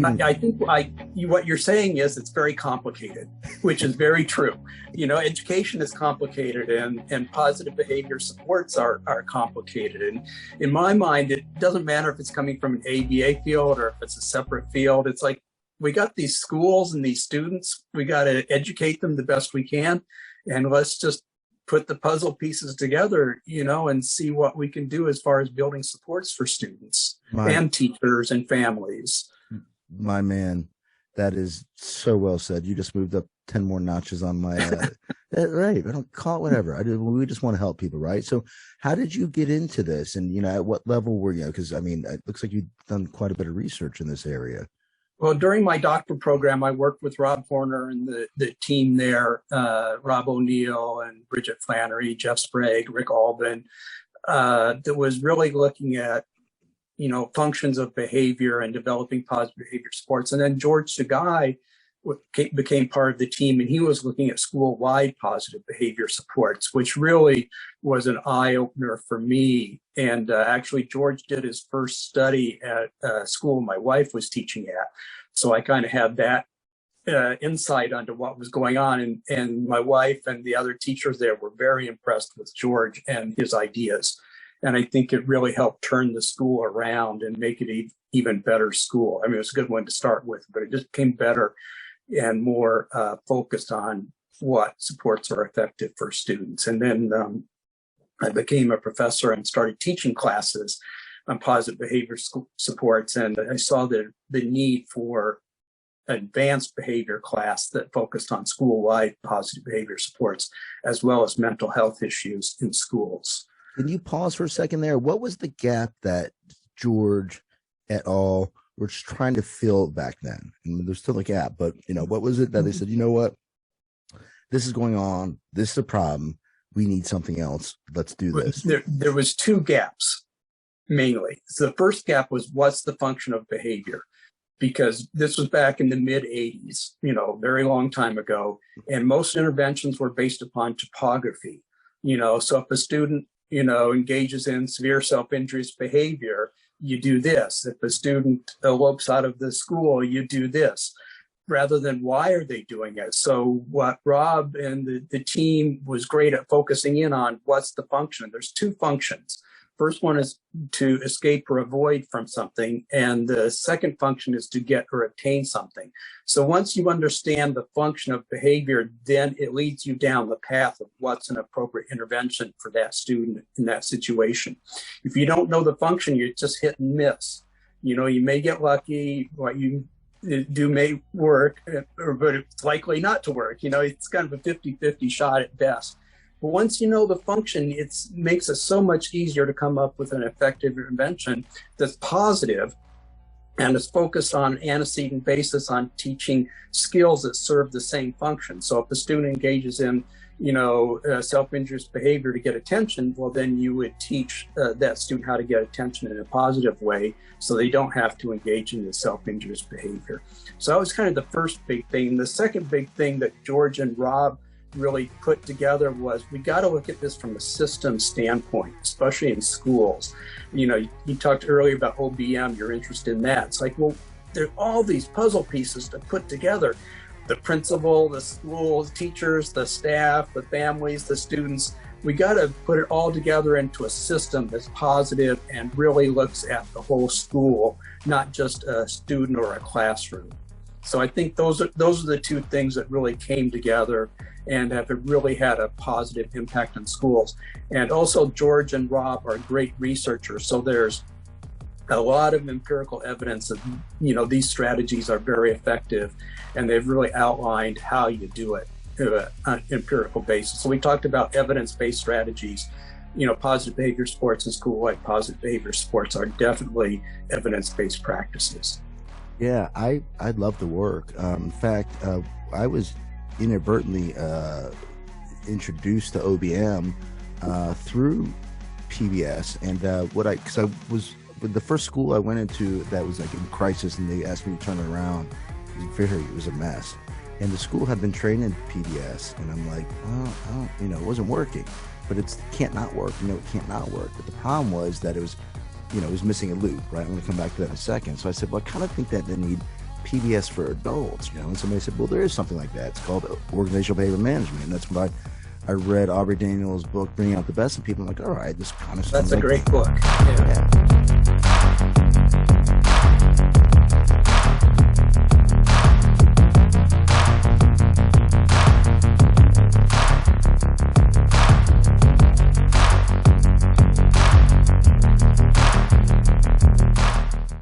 I think what you're saying is it's very complicated, which is very true. Education is complicated, and positive behavior supports are complicated. And in my mind, it doesn't matter if it's coming from an ABA field or if it's a separate field. It's like, we got these schools and these students, we got to educate them the best we can. And let's just put the puzzle pieces together, and see what we can do as far as building supports for students and teachers and families. My man, that is so well said. You just moved up 10 more notches on my, right. I don't call it whatever. We just want to help people. Right. So how did you get into this? And, at what level were you? Because it looks like you've done quite a bit of research in this area. Well, during my doctoral program, I worked with Rob Horner and the team there, Rob O'Neill and Bridget Flannery, Jeff Sprague, Rick Albin, that was really looking at, functions of behavior and developing positive behavior supports. And then George Sagai became part of the team, and he was looking at school-wide positive behavior supports, which really was an eye-opener for me. And actually, George did his first study at a school my wife was teaching at. So I kind of had that insight onto what was going on. And my wife and the other teachers there were very impressed with George and his ideas. And I think it really helped turn the school around and make it an even better school. I mean, it was a good one to start with, but it just became better and more focused on what supports are effective for students. And then I became a professor and started teaching classes on positive behavior supports. And I saw the need for advanced behavior class that focused on school-wide positive behavior supports, as well as mental health issues in schools. Can you pause for a second there? What was the gap that George et al. Were just trying to fill back then? And there's still a gap, but what was it that they said, what, this is going on, this is a problem, we need something else, let's do this? There was two gaps, mainly. So the first gap was, what's the function of behavior? Because this was back in the mid-'80s, very long time ago, and most interventions were based upon topography. So if a student, engages in severe self-injurious behavior, you do this. If a student elopes out of the school, you do this, rather than why are they doing it? So what Rob and the team was great at focusing in on, what's the function? There's two functions. First one is to escape or avoid from something, and the second function is to get or obtain something. So once you understand the function of behavior, then it leads you down the path of what's an appropriate intervention for that student in that situation. If you don't know the function, you're just hit and miss. You may get lucky, what you do may work, but it's likely not to work. It's kind of a 50-50 shot at best. But once you know the function, it makes it so much easier to come up with an effective intervention that's positive and is focused on an antecedent basis on teaching skills that serve the same function. So if a student engages in, self-injurious behavior to get attention, well, then you would teach that student how to get attention in a positive way so they don't have to engage in the self-injurious behavior. So that was kind of the first big thing. The second big thing that George and Rob really put together was, we got to look at this from a system standpoint, especially in schools. You talked earlier about OBM, you're interested in that. It's like, well, there are all these puzzle pieces to put together. The principal, the schools, teachers, the staff, the families, the students. We got to put it all together into a system that's positive and really looks at the whole school, not just a student or a classroom. So I think those are the two things that really came together and have really had a positive impact on schools. And also George and Rob are great researchers. So there's a lot of empirical evidence of, these strategies are very effective, and they've really outlined how you do it on an empirical basis. So we talked about evidence-based strategies. Positive behavior sports and school-wide positive behavior sports are definitely evidence-based practices. Yeah, I love the work. In fact, I was inadvertently introduced to OBM through PBIS, and because I was with the first school I went into that was like in crisis, and they asked me to turn it around. It was a mess, and the school had been trained in PBIS, and I'm like, well, it wasn't working, but it can't not work. It can't not work. But the problem was that it was, it was missing a loop, right? I'm going to come back to that in a second. So I said, well, I kind of think that they need PBS for adults, you know. And somebody said, well, there is something like that. It's called organizational behavior management. And that's when I read Aubrey Daniels' book, Bringing Out the Best, and people are like, all right, this kind of That's a like great book. Yeah. Yeah.